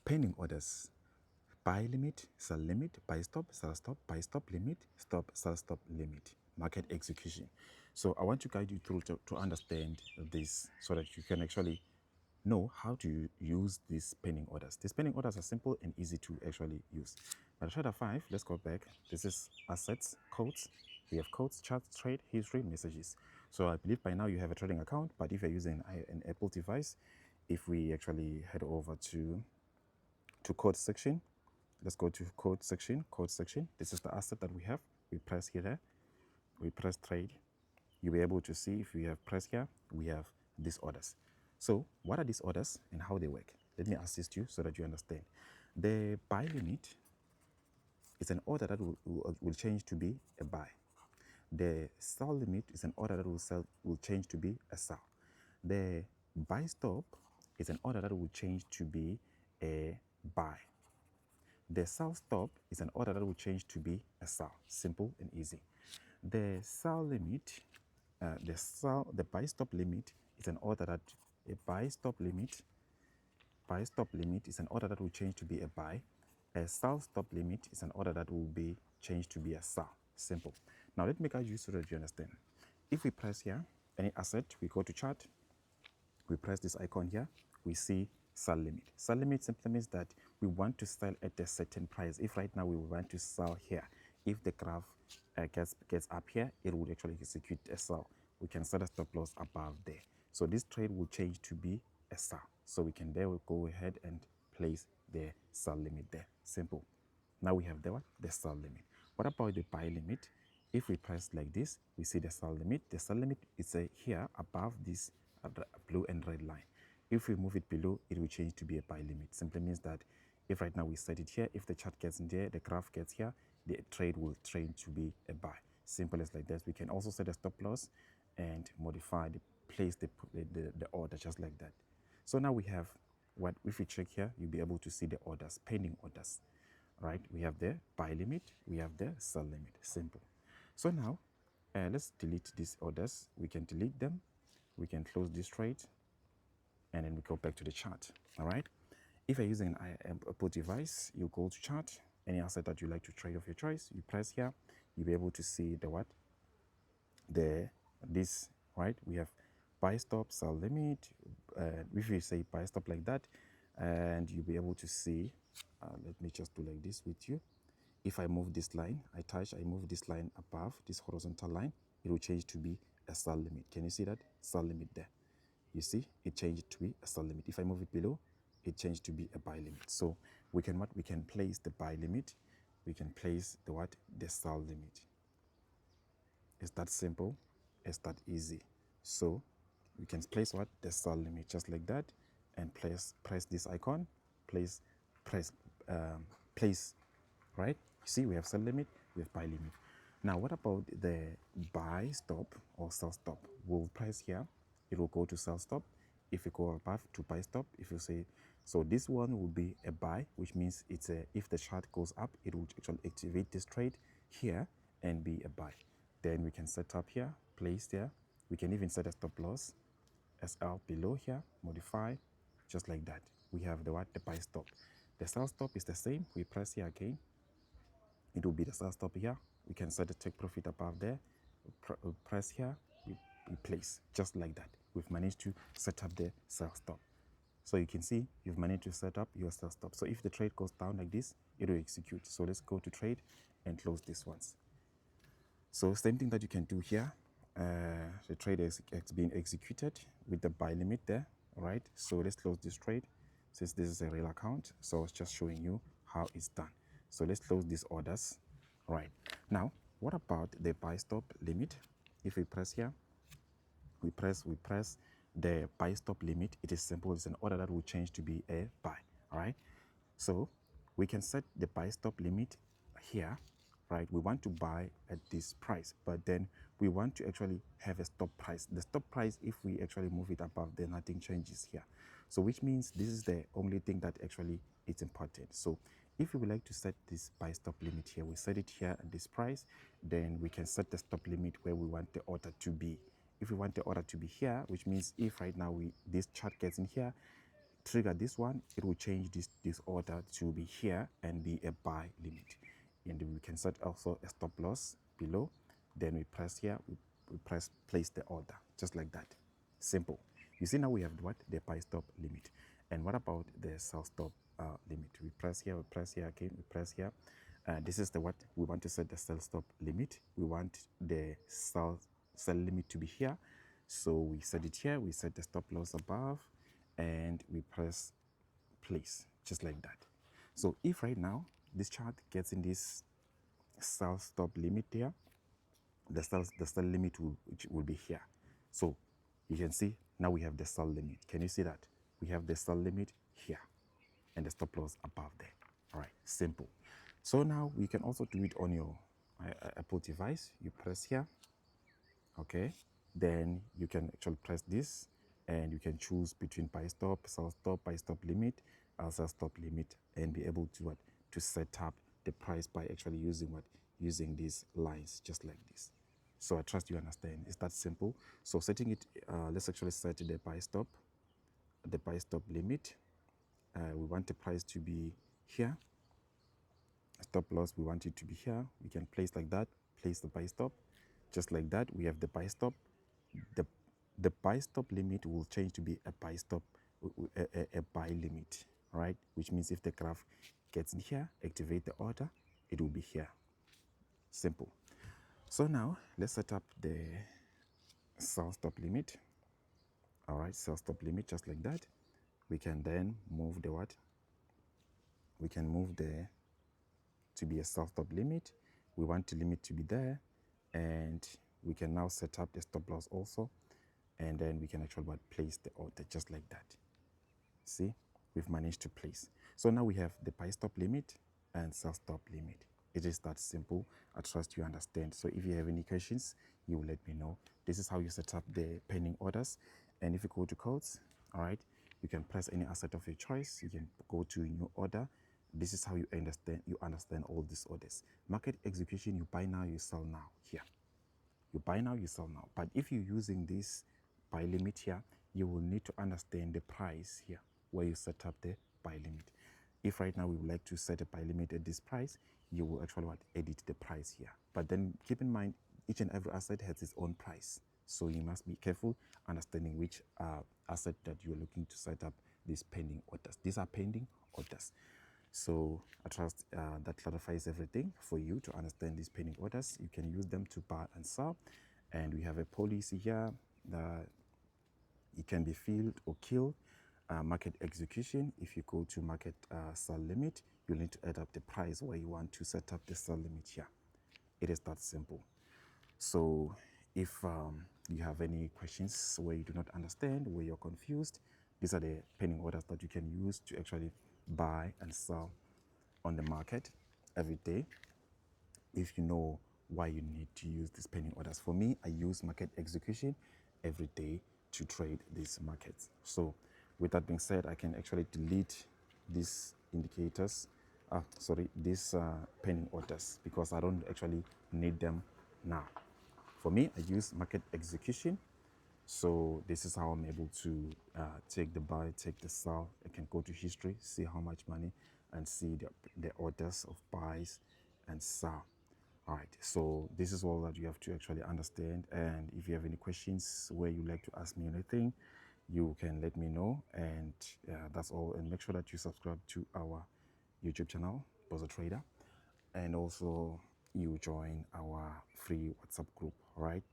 Pending orders: buy limit, sell limit, buy stop, sell stop, buy stop limit, stop, sell stop limit, market execution. So I want to guide you through to understand this so that you can actually know how to use these pending orders. These pending orders are simple and easy to actually use. MetaTrader 5, let's go back. This is assets, codes. We have codes, charts, trade, history, messages. So I believe by now you have a trading account, but if you're using an Apple device, if we actually head over to code section, let's go to code section. This is the asset that we have. We press here, we press trade. You'll be able to see if we have press here, we have these orders. So what are these orders and how they work? Let me assist you so that you understand. The buy limit is an order that will change to be a buy. The sell limit is an order that will change to be a sell. The buy stop is an order that will change to be a buy. The sell stop is an order that will change to be a sell. Simple and easy. The sell limit, the buy stop limit is an order that a buy stop limit is an order that will change to be a buy. A sell stop limit is an order that will be changed to be a sell. Simple. Now let me guide you so that you understand. If we press here, any asset, we go to chart, we press this icon here, we see sell limit. Sell limit simply means that we want to sell at a certain price. If right now we want to sell here, if the graph gets up here, it would actually execute a sell. We can set a stop loss above there. So this trade will change to be a sell. So we can there go ahead and place the sell limit there. Simple. Now we have the sell limit. What about the buy limit? If we press like this, we see the sell limit. The sell limit is here above this blue and red line. If we move it below, it will change to be a buy limit. Simply means that if right now we set it here, if the chart gets in there, the graph gets here, the trade will change to be a buy. Simple as like that. We can also set a stop loss and modify place the order just like that. So now we have what, if we check here, you'll be able to see the orders, pending orders, right? We have the buy limit, we have the sell limit. Simple. So now let's delete these orders. We can delete them, we can close this trade, and then we go back to the chart. All right, if you're using an Apple device, you go to chart, any asset that you like to trade of your choice, you press here, you'll be able to see the what, this, right? We have buy stop, sell limit. If you say buy stop like that, and you'll be able to see, let me just do like this with you. If I move this line, I move this line above this horizontal line, it will change to be a sell limit. Can you see that? Sell limit there. You see, it changed to be a sell limit. If I move it below, it changed to be a buy limit. So we can what? We can place the buy limit, we can place the what? The sell limit. It's that simple, it's that easy. So we can place what? The sell limit just like that, and press this icon, place, right? You see, we have sell limit, we have buy limit. Now, what about the buy stop or sell stop? We'll press here, it will go to sell stop. If you go above to buy stop, if you say, so this one will be a buy, which means it's a, if the chart goes up, it will actually activate this trade here and be a buy. Then we can set up here, place there. We can even set a stop loss, SL below here, modify, just like that. We have the what? The buy stop. The sell stop is the same. We press here again. It will be the sell stop here. We can set the take profit above there. Press here, we place, just like that. We've managed to set up the sell stop. So you can see you've managed to set up your sell stop. So if the trade goes down like this, it will execute. So let's go to trade and close this ones. So same thing that you can do here. The trade is being executed with the buy limit there. All right. So let's close this trade since this is a real account. So it's just showing you how it's done. So let's close these orders. All right. Now, what about the buy stop limit? If we press here, we press the buy stop limit. It is simple. It's an order that will change to be a buy. All right. So we can set the buy stop limit here, right? We want to buy at this price, but then we want to actually have a stop price. The stop price, if we actually move it above, then nothing changes here. So which means this is the only thing that actually is important. So if we would like to set this buy stop limit here, we set it here at this price, then we can set the stop limit where we want the order to be. If we want the order to be here, which means if right now this chart gets in here, trigger this one, it will change this order to be here and be a buy limit. And we can set also a stop loss below. Then we press here, we press place the order, just like that. Simple. You see now we have what? The buy stop limit. And what about the sell stop limit? We press here again, we press here. This is the what we want to set the sell stop limit. We want the sell limit to be here. So we set it here, we set the stop loss above, and we press place, just like that. So if right now this chart gets in this sell stop limit here, the sell limit will be here. So you can see now we have the sell limit. Can you see that? We have the sell limit here and the stop loss above there. All right, simple. So now we can also do it on your Apple device. You press here, okay, then you can actually press this and you can choose between buy stop, sell stop, buy stop limit, sell stop limit, and be able to what, to set up the price by actually using what, using these lines, just like this. So I trust you understand. It's that simple. So setting it, let's actually set the buy stop limit. We want the price to be here. Stop loss, we want it to be here. We can place like that, place the buy stop, just like that. We have the buy stop. The buy stop limit will change to be a buy stop, a buy limit, right? Which means if the graph gets in here, activate the order, it will be here. Simple. So now let's set up the sell stop limit. All right, sell stop limit, just like that. We can then move the what? We can move the to be a sell stop limit. We want the limit to be there, and we can now set up the stop loss also, and then we can actually place the order, just like that. See, we've managed to place. So now we have the buy stop limit and sell stop limit. It is that simple. I trust you understand. So if you have any questions, you will let me know. This is how you set up the pending orders. And if you go to codes, all right, you can press any asset of your choice. You can go to new order. This is how you understand all these orders. Market execution, you buy now, you sell now here. You buy now, you sell now. But if you're using this buy limit here, you will need to understand the price here where you set up the buy limit. If right now we would like to set a buy limit at this price, you will actually edit the price here. But then keep in mind, each and every asset has its own price. So you must be careful understanding which asset that you're looking to set up these pending orders. These are pending orders. So I trust that clarifies everything for you to understand these pending orders. You can use them to buy and sell. And we have a policy here that it can be filled or killed. Market execution, if you go to market sell limit, you'll need to add up the price where you want to set up the sell limit here. It is that simple. So if you have any questions where you do not understand, where you're confused, these are the pending orders that you can use to actually buy and sell on the market every day. If you know why you need to use these pending orders. For me, I use market execution every day to trade these markets. So with that being said, I can actually delete these indicators, these pending orders, because I don't actually need them now. For me, I use market execution. So this is how I'm able to take the buy, take the sell. I can go to history, see how much money, and see the orders of buys and sell. All right, so this is all that you have to actually understand. And if you have any questions where you'd like to ask me anything, you can let me know. And that's all. And make sure that you subscribe to our YouTube channel, metatrader, and also you join our free WhatsApp group. All right,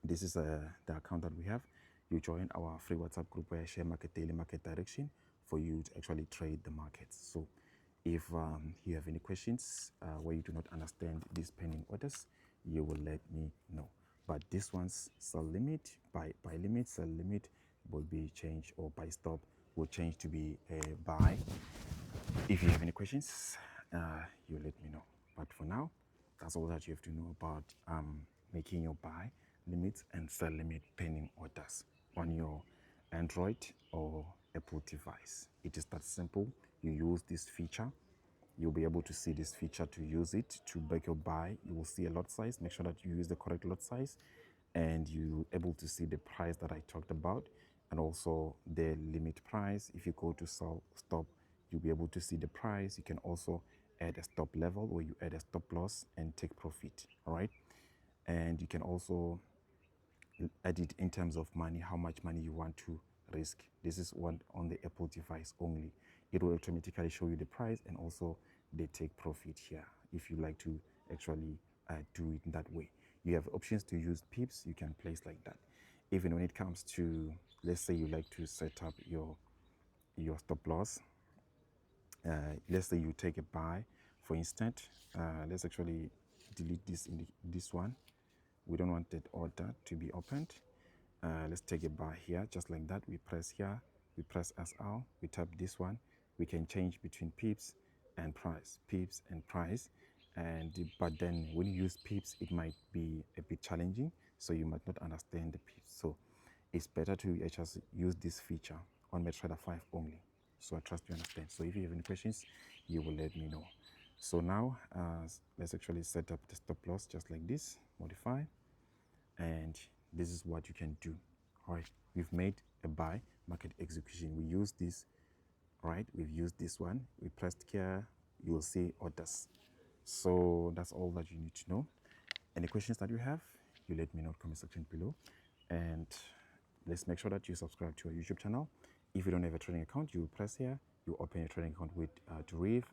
this is the account that we have. You join our free WhatsApp group where I share daily market direction for you to actually trade the markets. So if you have any questions where you do not understand these pending orders, you will let me know. But this one's sell limit, buy limit, sell limit will be changed, or buy stop will change to be a buy. If you have any questions, you let me know. But for now, that's all that you have to know about making your buy limits and sell limit pending orders on your Android or Apple device. It is that simple. You use this feature, you'll be able to see this feature to use it to make your buy. You will see a lot size. Make sure that you use the correct lot size, and you're able to see the price that I talked about. and also the limit price. If you go to sell stop, you'll be able to see the price. You can also add a stop level where you add a stop loss and take profit. All right, and you can also add it in terms of money, how much money you want to risk. This is one on the Apple device only. It will automatically show you the price and also the take profit here if you like to actually do it that way. You have options to use pips, you can place like that. Even when it comes to, let's say you like to set up your stop loss, let's say you take a buy, for instance, let's actually delete this in this one. We don't want that order to be opened. Let's take a buy here, just like that. We press here, we press SL, we tap this one. We can change between pips and price, but then when you use pips, it might be a bit challenging, so you might not understand the pips. So it's better to just use this feature on MetaTrader 5 only. So I trust you understand. So if you have any questions, you will let me know. So now let's actually set up the stop loss just like this, modify, and this is what you can do. All right, we've made a buy market execution. We use this, right? We've used this one. We pressed here, you will see orders. So that's all that you need to know. Any questions that you have, you let me know in the comment section below. And let's make sure that you subscribe to our YouTube channel. If you don't have a trading account, you press here, you open your trading account with Deriv,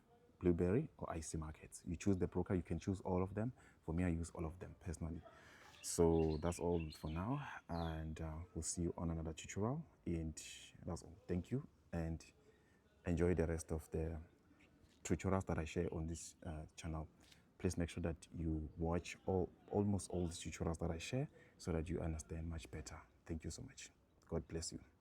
Blueberry, or IC Markets. You choose the broker, you can choose all of them. For me, I use all of them personally. So that's all for now, and we'll see you on another tutorial. And that's all. Thank you, and enjoy the rest of the tutorials that I share on this channel. Please make sure that you watch almost all the tutorials that I share so that you understand much better. Thank you so much. God bless you.